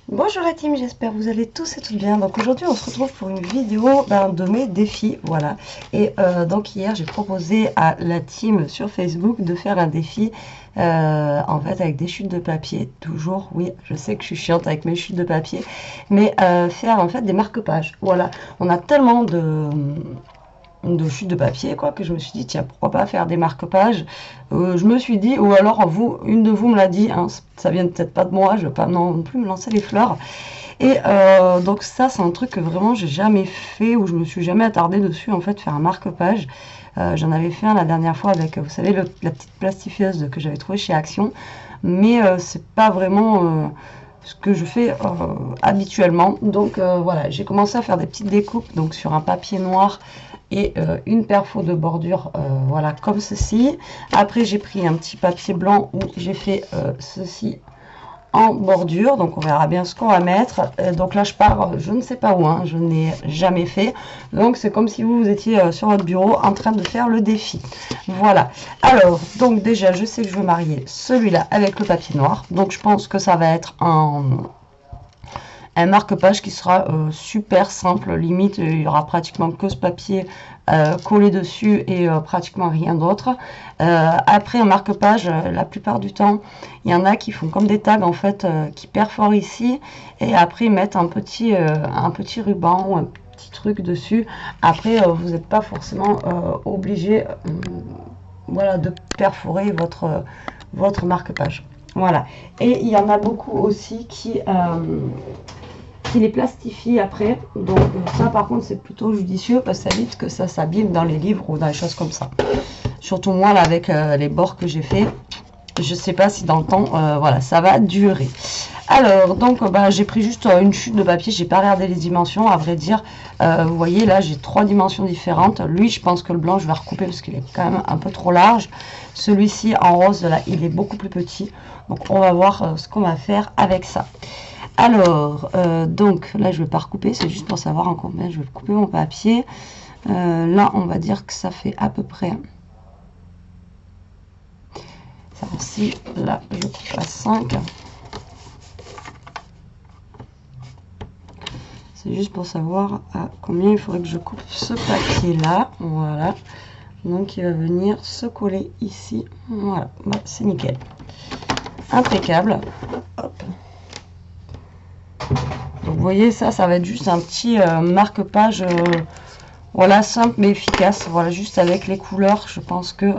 Bonjour la team, j'espère que vous allez tous et toutes bien. Donc aujourd'hui on se retrouve pour une vidéo de mes défis, voilà. Et donc hier j'ai proposé à la team sur Facebook de faire un défi en fait avec des chutes de papier. Toujours, oui, je sais que je suis chiante avec mes chutes de papier, mais faire en fait des marque-pages. Voilà, on a tellement de chute de papier quoi que je me suis dit tiens pourquoi pas faire des marque-pages. Je me suis dit, ou alors une de vous me l'a dit, hein, ça vient peut-être pas de moi, je veux pas non plus me lancer les fleurs. Et donc ça c'est un truc que vraiment j'ai jamais fait, ou je me suis jamais attardée dessus en fait, faire un marque-page. J'en avais fait un la dernière fois avec, vous savez, la petite plastifieuse que j'avais trouvée chez Action, mais c'est pas vraiment ce que je fais habituellement. Donc voilà, j'ai commencé à faire des petites découpes donc sur un papier noir et une perfo de bordure, voilà, comme ceci. Après j'ai pris un petit papier blanc où j'ai fait ceci en bordure, donc on verra bien ce qu'on va mettre. Donc là je pars, je ne sais pas où, hein, je n'ai jamais fait, donc c'est comme si vous étiez sur votre bureau en train de faire le défi. Voilà, alors donc déjà je sais que je veux marier celui-là avec le papier noir, donc je pense que ça va être un marque-page qui sera super simple, limite il y aura pratiquement que ce papier collé dessus et pratiquement rien d'autre. Après un marque-page, la plupart du temps il y en a qui font comme des tags en fait, qui perforent ici et après ils mettent un petit ruban ou un petit truc dessus. Après vous n'êtes pas forcément obligé voilà, de perforer votre marque-page. Voilà, et il y en a beaucoup aussi qui les plastifie après, donc ça par contre c'est plutôt judicieux parce que ça évite que ça s'abîme dans les livres ou dans les choses comme ça. Surtout moi là avec les bords que j'ai fait, je sais pas si dans le temps voilà ça va durer. Alors donc j'ai pris juste une chute de papier, j'ai pas regardé les dimensions à vrai dire. Vous voyez là j'ai 3 dimensions différentes. Lui je pense que le blanc je vais recouper parce qu'il est quand même un peu trop large. Celui-ci en rose là il est beaucoup plus petit, donc on va voir ce qu'on va faire avec ça. Alors, donc là je vais pas recouper, c'est juste pour savoir en combien je vais couper mon papier. Là on va dire que ça fait à peu près ça aussi, là je coupe à 5. C'est juste pour savoir à combien il faudrait que je coupe ce papier là. Voilà, donc il va venir se coller ici. Voilà, bah, c'est nickel, impeccable. Hop. Donc vous voyez ça va être juste un petit marque-page voilà, simple mais efficace. Voilà, juste avec les couleurs je pense que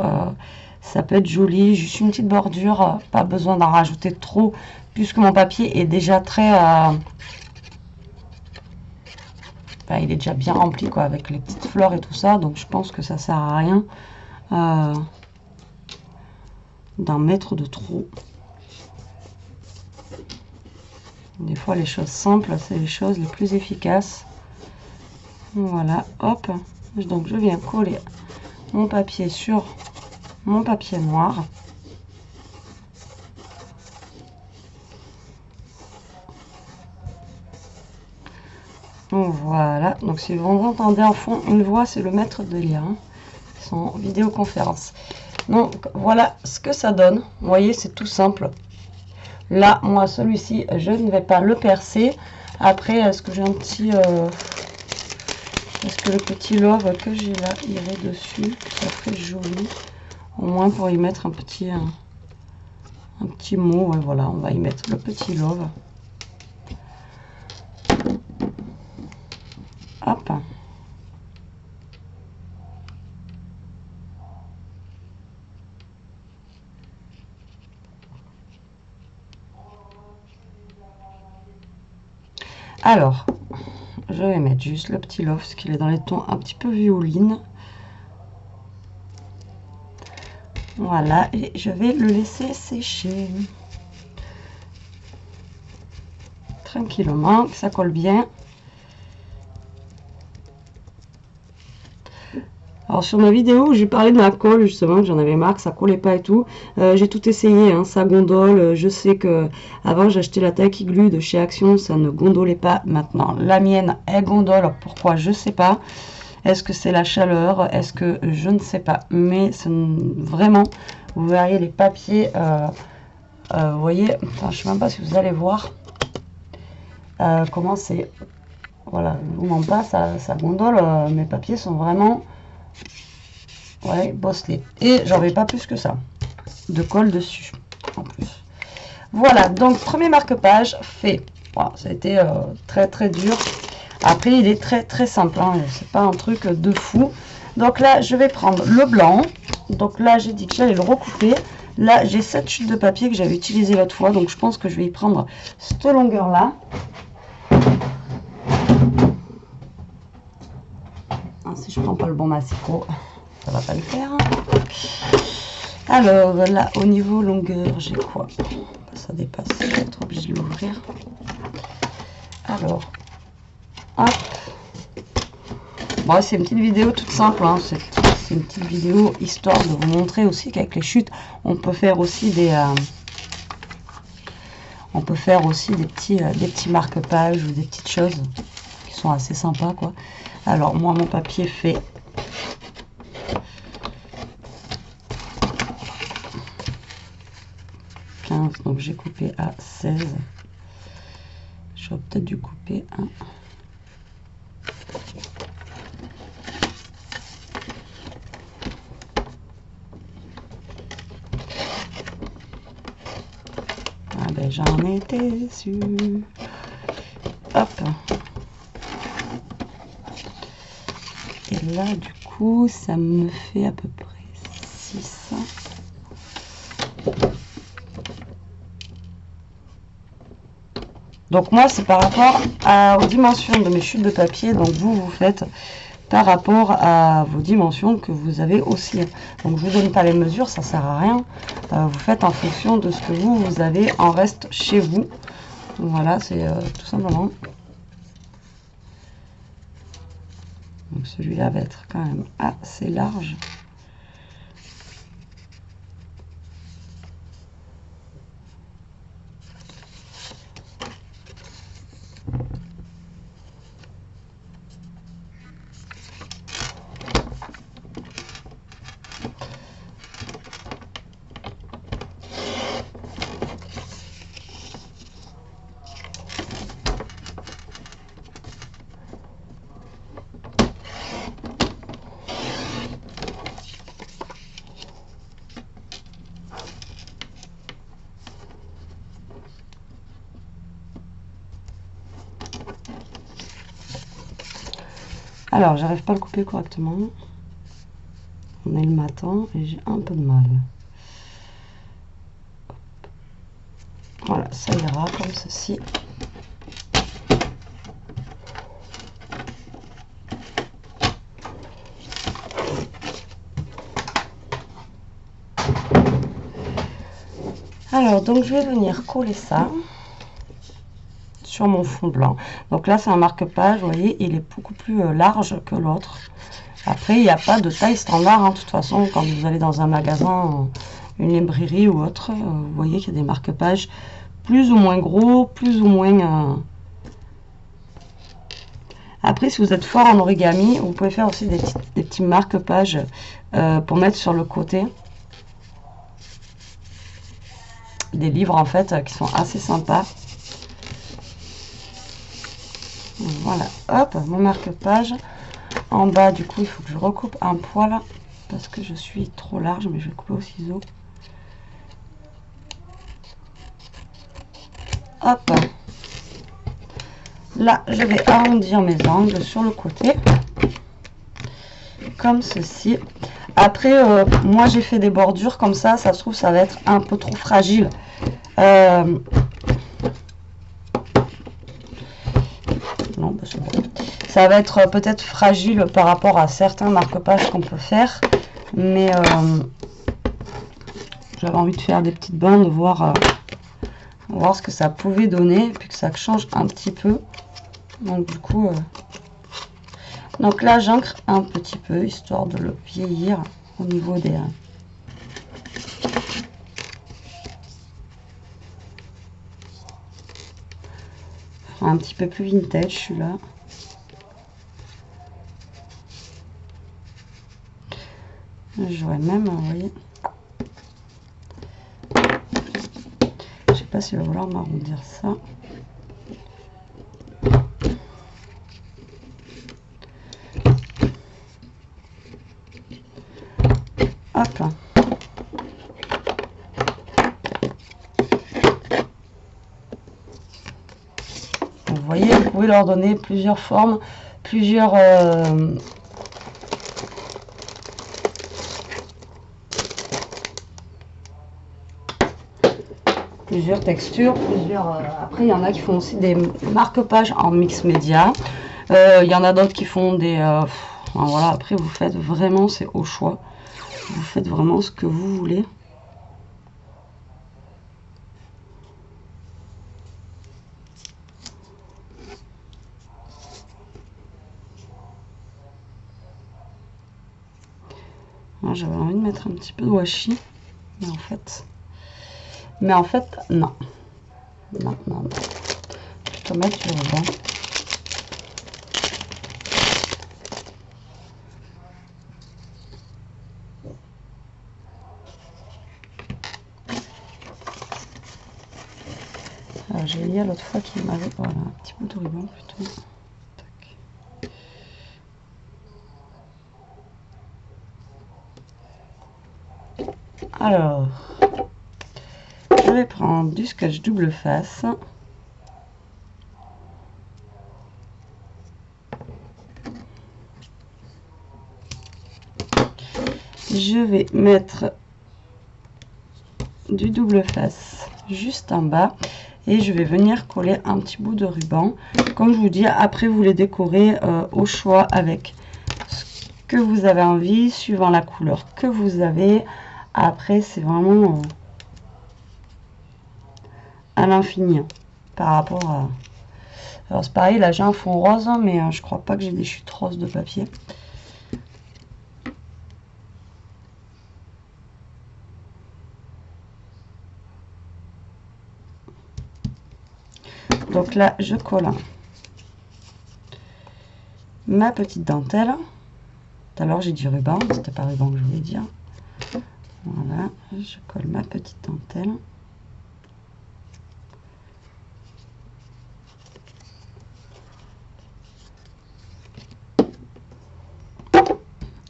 ça peut être joli. Juste une petite bordure, pas besoin d'en rajouter trop puisque mon papier est déjà très il est déjà bien rempli quoi, avec les petites fleurs et tout ça, donc je pense que ça sert à rien d'en mettre de trop. Des fois les choses simples c'est les choses les plus efficaces. Voilà, hop, donc je viens coller mon papier sur mon papier noir. Voilà, donc si vous entendez en fond une voix, c'est le maître de lire, hein, son vidéoconférence. Donc voilà ce que ça donne. Vous voyez, c'est tout simple. Là, moi, celui-ci, je ne vais pas le percer. Après, est-ce que j'ai un petit... est-ce que le petit love que j'ai là irait dessus? Ça ferait joli. Au moins pour y mettre un petit mot. Ouais, voilà, on va y mettre le petit love. Hop. Alors, je vais mettre juste le petit love, parce qu'il est dans les tons un petit peu violine. Voilà, et je vais le laisser sécher. Tranquillement, que ça colle bien. Alors sur ma vidéo où j'ai parlé de la colle justement, que j'en avais marre, que ça collait pas et tout, j'ai tout essayé, hein, ça gondole. Je sais que avant j'achetais la Tacky Glue de chez Action, ça ne gondolait pas. Maintenant la mienne elle gondole, pourquoi je sais pas. Est-ce que c'est la chaleur, est-ce que je ne sais pas, mais vraiment vous verriez les papiers, vous voyez, enfin je sais même pas si vous allez voir. comment c'est. Voilà, je vous mens pas, ça gondole. Mes papiers sont vraiment, ouais, bosselés. Et j'en vais pas plus que ça de colle dessus en plus. Voilà, donc premier marque-page fait. Voilà, ça a été très très dur. Après, il est très très simple, hein, c'est pas un truc de fou. Donc là, je vais prendre le blanc. Donc là, j'ai dit que j'allais le recouper. Là, j'ai cette chute de papier que j'avais utilisée l'autre fois. Donc je pense que je vais y prendre cette longueur-là. Ah, si je prends pas le bon massicot, ça va pas le faire. Alors là, au niveau longueur, j'ai quoi? Ça dépasse, je vais être obligée de l'ouvrir. Alors, hop. Bon, c'est une petite vidéo toute simple, hein. C'est une petite vidéo histoire de vous montrer aussi qu'avec les chutes, on peut faire aussi des petits marque-pages ou des petites choses qui sont assez sympas, quoi. Alors moi, mon papier fait 15, donc j'ai coupé à 16. J'aurais peut-être dû couper un. Ah ben j'en étais sûre. Hop. Et là du coup ça me fait à peu près 6. Donc moi c'est par rapport aux dimensions de mes chutes de papier, donc vous faites par rapport à vos dimensions que vous avez aussi. Donc je vous donne pas les mesures, ça sert à rien. Vous faites en fonction de ce que vous avez en reste chez vous. Voilà, c'est tout simplement. Donc celui-là va être quand même assez large. Alors, j'arrive pas à le couper correctement. On est le matin et j'ai un peu de mal. Voilà, ça ira comme ceci. Alors, donc je vais venir coller ça sur mon fond blanc. Donc là, c'est un marque-page, vous voyez, il est beaucoup plus large que l'autre. Après, il n'y a pas de taille standard, hein. De toute façon, quand vous allez dans un magasin, une librairie ou autre, vous voyez qu'il y a des marque-pages plus ou moins gros, plus ou moins... Après, si vous êtes fort en origami, vous pouvez faire aussi des petits marque-pages pour mettre sur le côté. Des livres, en fait, qui sont assez sympas. Voilà, hop, mon marque-page. En bas, du coup, il faut que je recoupe un poil parce que je suis trop large, mais je vais couper au ciseau. Hop. Là, je vais arrondir mes angles sur le côté, comme ceci. Après, moi, j'ai fait des bordures comme ça se trouve, ça va être un peu trop fragile. Non, bah, c'est bon. Ça va être peut-être fragile par rapport à certains marque-pages qu'on peut faire, mais j'avais envie de faire des petites bandes, voir ce que ça pouvait donner, puis que ça change un petit peu. Donc du coup, donc là j'ancre un petit peu, histoire de le vieillir au niveau des... un petit peu plus vintage celui-là. J'aurais même, vous voyez, je sais pas s'il va vouloir m'arrondir ça. Hop. Vous voyez, vous pouvez leur donner plusieurs formes, plusieurs textures, après, il y en a qui font aussi des marque-pages en mix média. Il y en a d'autres qui font des... enfin, voilà, après, vous faites vraiment, c'est au choix. Vous faites vraiment ce que vous voulez. J'avais envie de mettre un petit peu de washi, mais en fait, non. Non. Plutôt mettre du ruban. J'ai lié l'autre fois qu'il m'avait... Voilà, un petit bout de ruban plutôt. Tac. Alors, je vais prendre du scotch double face. Je vais mettre du double face juste en bas et je vais venir coller un petit bout de ruban. Comme je vous dis, après vous les décorez au choix avec ce que vous avez envie, suivant la couleur que vous avez. Après, c'est vraiment à l'infini par rapport à... Alors c'est pareil, là j'ai un fond rose, mais je crois pas que j'ai des chutes roses de papier. Donc là, je colle ma petite dentelle. Tout à l'heure, j'ai dit ruban, c'était pas ruban que je voulais dire. Voilà, je colle ma petite dentelle.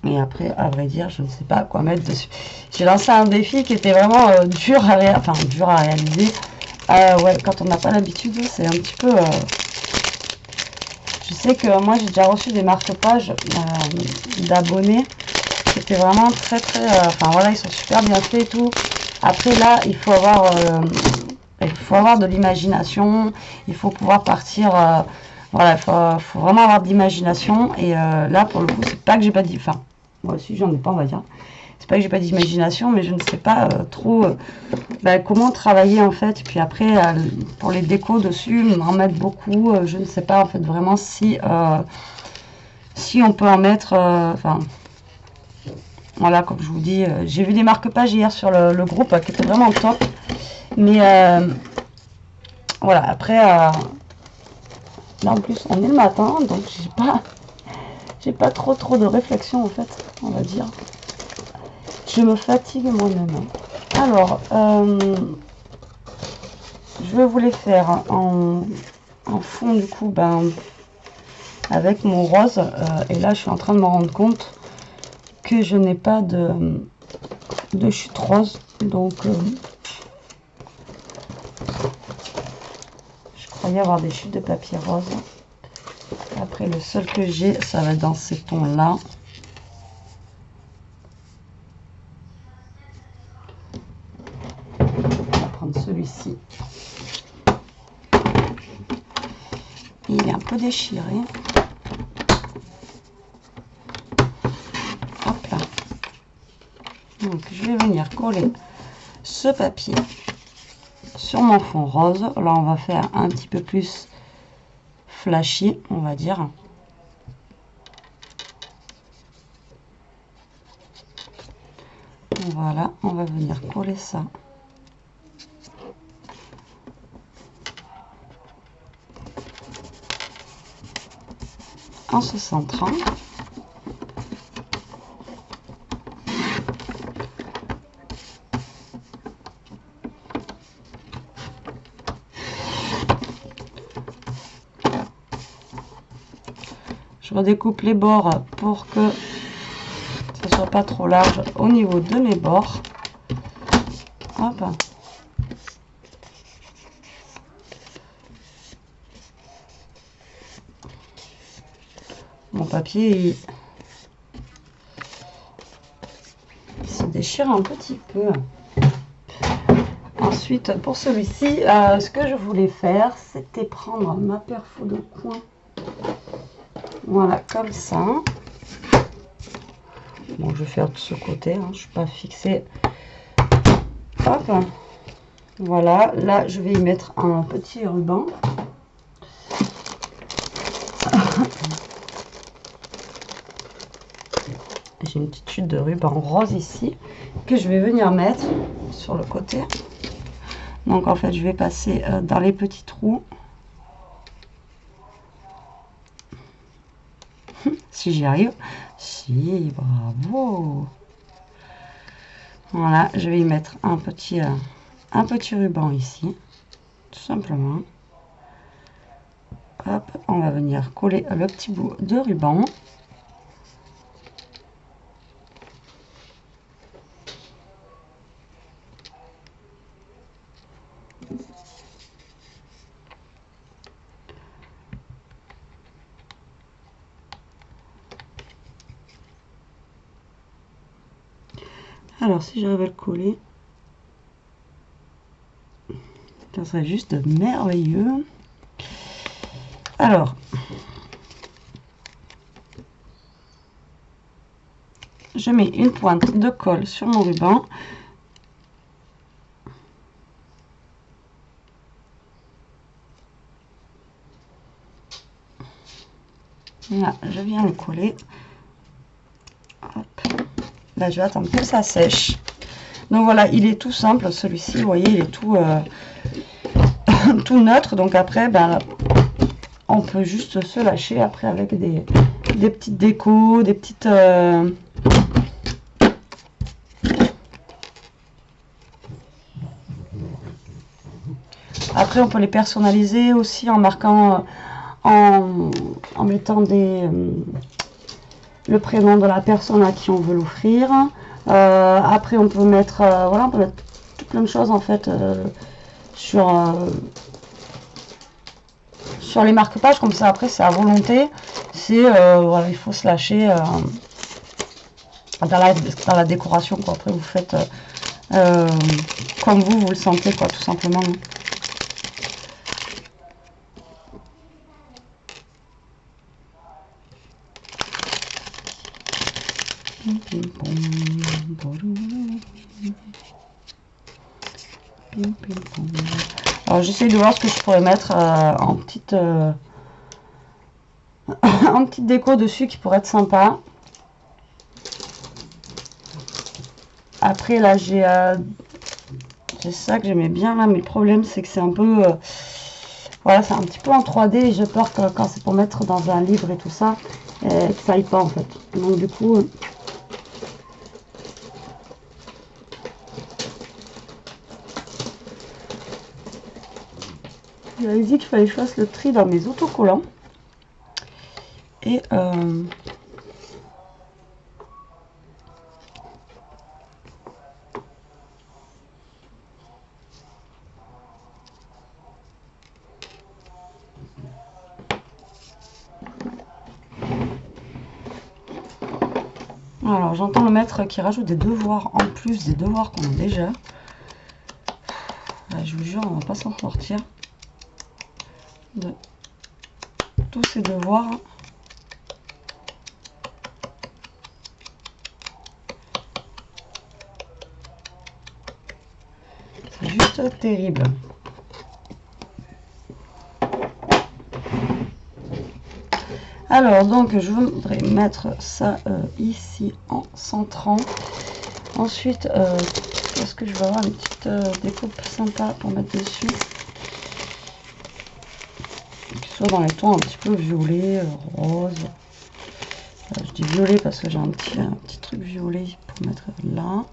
Et après, à vrai dire, je ne sais pas quoi mettre dessus. J'ai lancé un défi qui était vraiment dur à réaliser. Ouais, quand on n'a pas l'habitude, c'est un petit peu... Je sais que moi, j'ai déjà reçu des marque-pages d'abonnés. C'était vraiment très... Enfin, voilà, ils sont super bien faits et tout. Après, là, il faut avoir de l'imagination. Il faut pouvoir partir... voilà, il faut vraiment avoir de l'imagination. Et là, pour le coup, c'est pas que j'ai pas dit... Enfin, moi aussi, j'en ai pas, on va dire. C'est pas que j'ai pas d'imagination, mais je ne sais pas trop comment travailler en fait. Et puis après, pour les décos dessus, en mettre beaucoup, je ne sais pas en fait vraiment si on peut en mettre. Enfin, voilà, comme je vous dis, j'ai vu des marque-pages hier sur le groupe qui étaient vraiment top. Mais voilà, après, là en plus, on est le matin, donc j'ai pas trop de réflexion en fait, on va dire. Je me fatigue moi-même. Alors, je vais vous les faire en fond du coup, avec mon rose. Et là, je suis en train de me rendre compte que je n'ai pas de chute rose. Donc, je croyais avoir des chutes de papier rose. Après, le seul que j'ai, ça va être dans ces tons-là. Celui-ci, il est un peu déchiré. Hop là. Donc je vais venir coller ce papier sur mon fond rose. Là on va faire un petit peu plus flashy, on va dire. Voilà, on va venir coller ça en se centrant. Je redécoupe les bords pour que ça ce soit pas trop large au niveau de mes bords. Hop. Mon papier il se déchire un petit peu. Ensuite, pour celui-ci, ce que je voulais faire, c'était prendre ma perfo de coin. Voilà, comme ça. Bon, je vais faire de ce côté, hein, je ne suis pas fixée. Hop. Voilà, là, je vais y mettre un petit ruban. J'ai une petite chute de ruban rose ici que je vais venir mettre sur le côté. Donc en fait je vais passer dans les petits trous. Si j'y arrive. Si, bravo. Voilà, je vais y mettre un petit ruban ici. Tout simplement. Hop, on va venir coller le petit bout de ruban. Alors, si j'arrive à le coller, ça serait juste merveilleux. Alors, je mets une pointe de colle sur mon ruban. Là, je viens le coller. Hop. Là, je vais attendre que ça sèche. Donc voilà, il est tout simple celui-ci. Vous voyez, il est tout, tout neutre. Donc après, ben, on peut juste se lâcher après avec des petites décos, des petites... Après, on peut les personnaliser aussi en marquant, en mettant le prénom de la personne à qui on veut l'offrir. Après, on peut mettre, voilà, on peut mettre tout plein de choses en fait sur les marque-pages comme ça. Après, c'est à volonté. C'est voilà, il faut se lâcher dans la décoration, quoi. Après, vous faites comme vous le sentez, quoi, tout simplement. Alors j'essaie de voir ce que je pourrais mettre en petite en petite déco dessus qui pourrait être sympa. Après là j'ai ça que j'aimais bien là, mais le problème c'est que c'est un peu voilà, c'est un petit peu en 3D et j'ai peur que quand c'est pour mettre dans un livre et tout ça, que ça aille pas en fait. Donc du coup j'avais dit qu'il fallait que je fasse le tri dans mes autocollants. Et alors j'entends le maître qui rajoute des devoirs en plus des devoirs qu'on a déjà. Je vous jure, on va pas s'en sortir de tous ces devoirs. C'est juste terrible. Alors donc je voudrais mettre ça ici en centrant. Ensuite, est-ce que je vais avoir une petite découpe sympa pour mettre dessus, qui soit dans les tons un petit peu violet, rose. Je dis violet parce que j'ai un petit truc violet pour mettre là.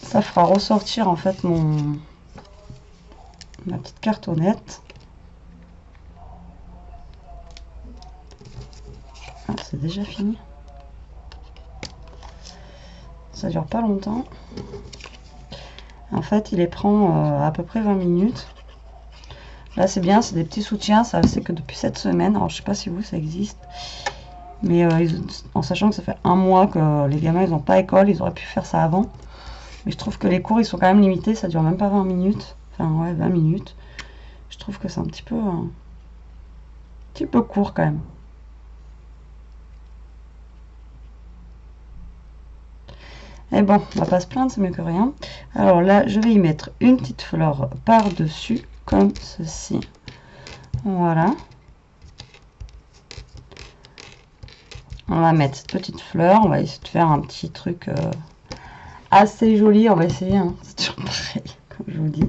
Ça fera ressortir en fait ma petite cartonnette. Ah, c'est déjà fini. ça dure pas longtemps. En fait, il les prend à peu près 20 minutes. Là, c'est bien, c'est des petits soutiens. Ça, c'est que depuis cette semaine. Alors, je sais pas si vous, ça existe. Mais en sachant que ça fait un mois que les gamins, ils n'ont pas école, ils auraient pu faire ça avant. Mais je trouve que les cours, ils sont quand même limités. Ça dure même pas 20 minutes. Enfin, ouais, 20 minutes. Je trouve que c'est un petit peu court quand même. Et bon, on va pas se plaindre, c'est mieux que rien. Alors là, je vais y mettre une petite fleur par-dessus, comme ceci. Voilà. On va mettre cette petite fleur. On va essayer de faire un petit truc assez joli. On va essayer, hein. C'est toujours pareil, comme je vous dis.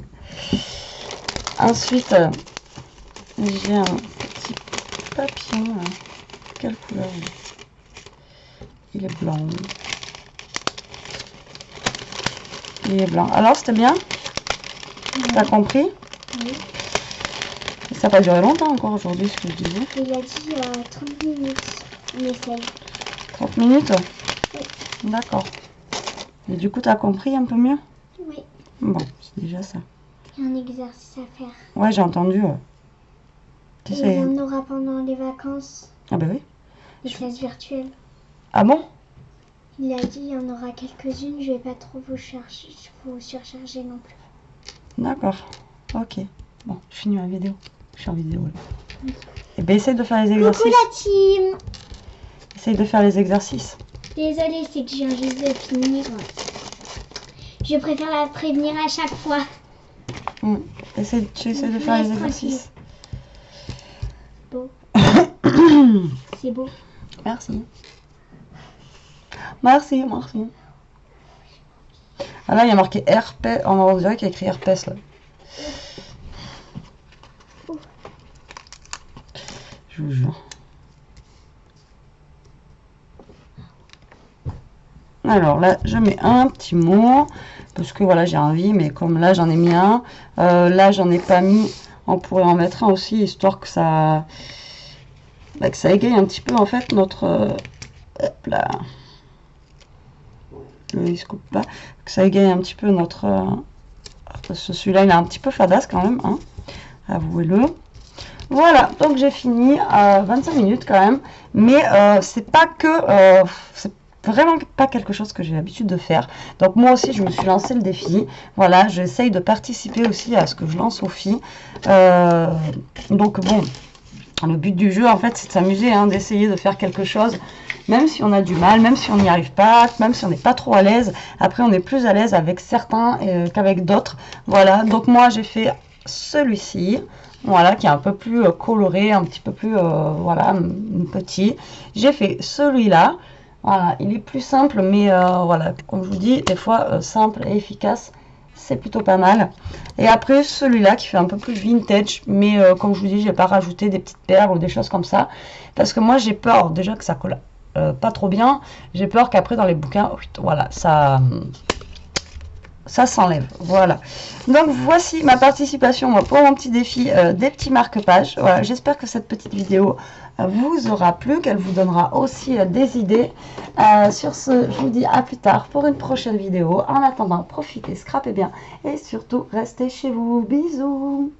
Ensuite, j'ai un petit papillon. Là. Quelle couleur? Il est blanc. Il est blanc. Alors, c'était bien? T'as compris? Oui. Ça n'a pas duré longtemps encore aujourd'hui, ce que je disais. Il a dit 30 minutes. On essaye. 30 minutes? Oui. D'accord. Et du coup, t'as compris un peu mieux? Oui. Bon, c'est déjà ça. Il y a un exercice à faire. Ouais, j'ai entendu. Et il y en aura pendant les vacances. Ah bah oui. Les classes virtuelles. Ah bon? Il a dit il y en aura quelques-unes. Je vais pas trop vous surcharger non plus. D'accord. Ok. Bon, je finis ma vidéo. Je suis en vidéo là. Et ben essaye de faire les exercices. Coucou la team. Essaye de faire les exercices. Désolée, c'est que je viens juste de finir. Je préfère la prévenir à chaque fois. Tu essaies de faire les exercices. Beau. C'est beau. Merci. Merci. Ah là, il y a marqué herpès. On dirait qu'il y a écrit herpès là. Je vous jure. Alors là, je mets un petit mot. Parce que voilà, j'ai envie. Mais comme là, j'en ai mis un. Là, j'en ai pas mis. On pourrait en mettre un aussi. Histoire que ça égaye un petit peu en fait notre... hop là. Il se coupe pas. Que ça égaye un petit peu notre... celui-là, il est un petit peu fadasse quand même. Hein, avouez-le. Voilà, donc j'ai fini à 25 minutes quand même, mais c'est pas que, c'est vraiment pas quelque chose que j'ai l'habitude de faire. Donc moi aussi je me suis lancé le défi, voilà, j'essaye de participer aussi à ce que je lance aux filles. Donc bon, le but du jeu en fait c'est de s'amuser, hein, d'essayer de faire quelque chose, même si on a du mal, même si on n'y arrive pas, même si on n'est pas trop à l'aise. Après on est plus à l'aise avec certains qu'avec d'autres, voilà, donc moi j'ai fait celui-ci. Voilà, qui est un peu plus coloré, un petit peu plus, voilà, petit. J'ai fait celui-là. Voilà, il est plus simple, mais voilà, comme je vous dis, des fois, simple et efficace, c'est plutôt pas mal. Et après, celui-là qui fait un peu plus vintage, mais comme je vous dis, je n'ai pas rajouté des petites perles ou des choses comme ça. Parce que moi, j'ai peur, déjà que ça colle pas trop bien. J'ai peur qu'après, dans les bouquins, voilà, ça s'enlève. Voilà, donc voici ma participation pour mon petit défi des petits marque-pages. Voilà, j'espère que cette petite vidéo vous aura plu, qu'elle vous donnera aussi des idées. Sur ce, je vous dis à plus tard pour une prochaine vidéo. En attendant, profitez, scrapez bien et surtout restez chez vous. Bisous.